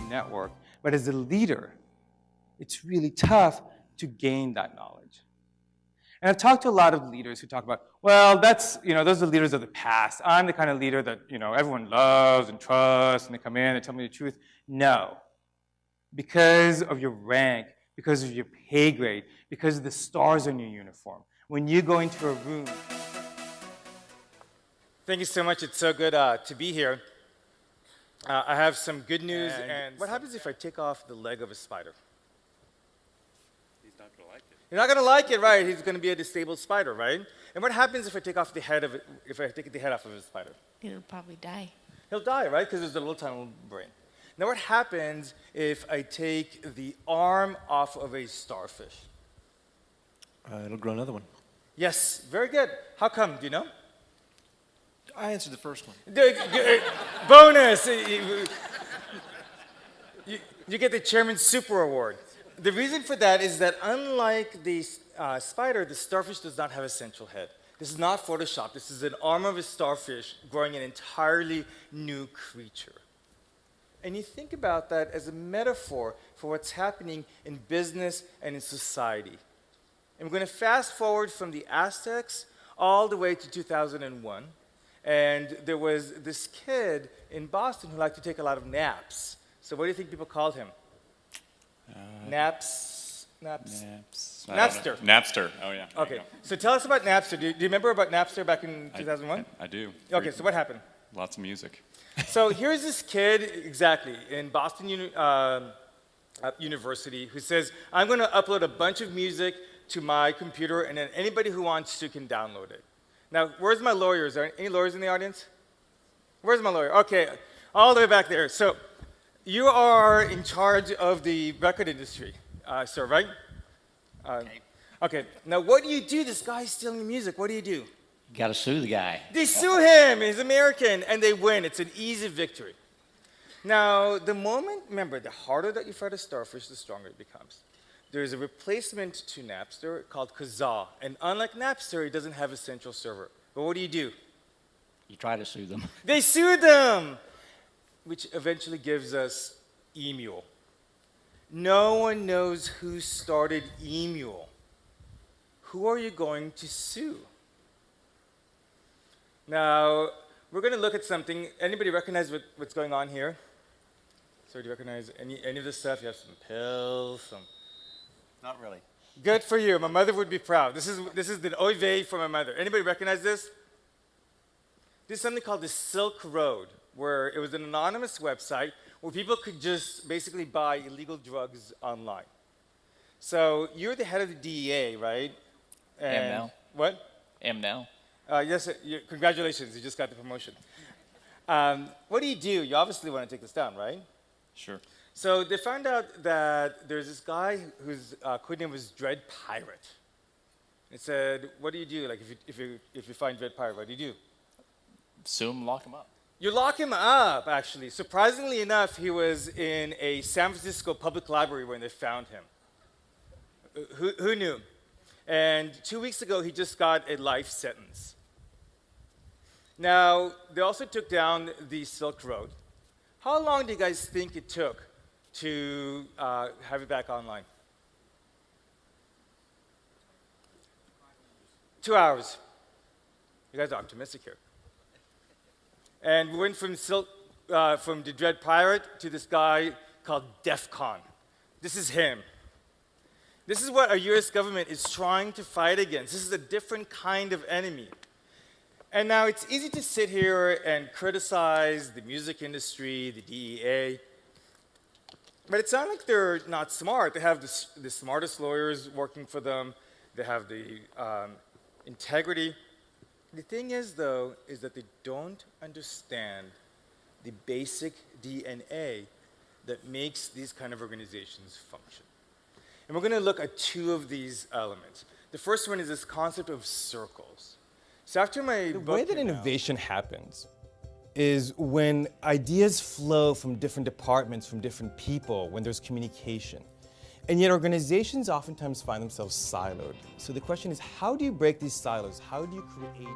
network. But as a leader, it's really tough to gain that knowledge. And I've talked to a lot of leaders who talk about, well, those are the leaders of the past. I'm the kind of leader that, everyone loves and trusts, and they come in and tell me the truth. No. Because of your rank, because of your pay grade, because of the stars on your uniform. When you go into a room. Thank you so much. It's so good to be here. I have some good news. And what happens if I take off the leg of a spider? He's not going to like it. You're not going to like it, right? He's going to be a disabled spider, right? And what happens if I take off the head of it? If I take the head off of a spider? He'll probably die. He'll die, right? Because there's a little tiny little brain. Now, what happens if I take the arm off of a starfish? It'll grow another one. Yes, very good. How come? Do you know? I answered the first one. Bonus! You get the Chairman's Super Award. The reason for that is that unlike the spider, the starfish does not have a central head. This is not Photoshop. This is an arm of a starfish growing an entirely new creature. And you think about that as a metaphor for what's happening in business and in society. And we're going to fast forward from the Aztecs all the way to 2001. And there was this kid in Boston who liked to take a lot of naps. So what do you think people called him? Napster. Napster. Oh, yeah. Okay. So tell us about Napster. Do you remember about Napster back in 2001? I do. Okay, so what happened? Lots of music. So here's this kid, exactly, in Boston University who says, I'm going to upload a bunch of music to my computer, and then anybody who wants to can download it. Now, where's my lawyers? Are any lawyers in the audience? Where's my lawyer? Okay, all the way back there. So you are in charge of the record industry, sir, right? Okay, now what do you do? This guy's stealing music. What do you do? You gotta sue the guy. They sue him. He's American, and they win. It's an easy victory. Now, remember, the harder that you fight a starfish, the stronger it becomes. There's a replacement to Napster called Kazaa, and unlike Napster, it doesn't have a central server. But what do? You try to sue them. They sued them, which eventually gives us Emule. No one knows who started Emule. Who are you going to sue? Now, we're going to look at something. Anybody recognize what's going on here? So do you recognize any of this stuff? You have some pills, some... Not really. Good for you. My mother would be proud. This is the oy vey for my mother. Anybody recognize this? This is something called the Silk Road, where it was an anonymous website where people could just basically buy illegal drugs online. So you're the head of the DEA, right? Am now. What? Am now. Yes, congratulations. You just got the promotion. What do? You obviously want to take this down, right? Sure. So they found out that there's this guy whose code name was Dread Pirate. It said, what do? Like if you find Dread Pirate, what do? Sue him, lock him up. You lock him up, actually. Surprisingly enough, he was in a San Francisco public library when they found him. Who knew? And 2 weeks ago, he just got a life sentence. Now, they also took down the Silk Road. How long do you guys think it took to have it back online? 2 hours. You guys are optimistic here. And we went from the Dread Pirate to this guy called DEF CON. This is him. This is what our US government is trying to fight against. This is a different kind of enemy. And now it's easy to sit here and criticize the music industry, the DEA, but it's not like they're not smart. They have the smartest lawyers working for them. They have the integrity. The thing is, though, is that they don't understand the basic DNA that makes these kind of organizations function. And we're going to look at two of these elements. The first one is this concept of circles. So after my The way that innovation happens is when ideas flow from different departments, from different people, when there's communication. And yet organizations oftentimes find themselves siloed. So the question is, how do you break these silos? How do you create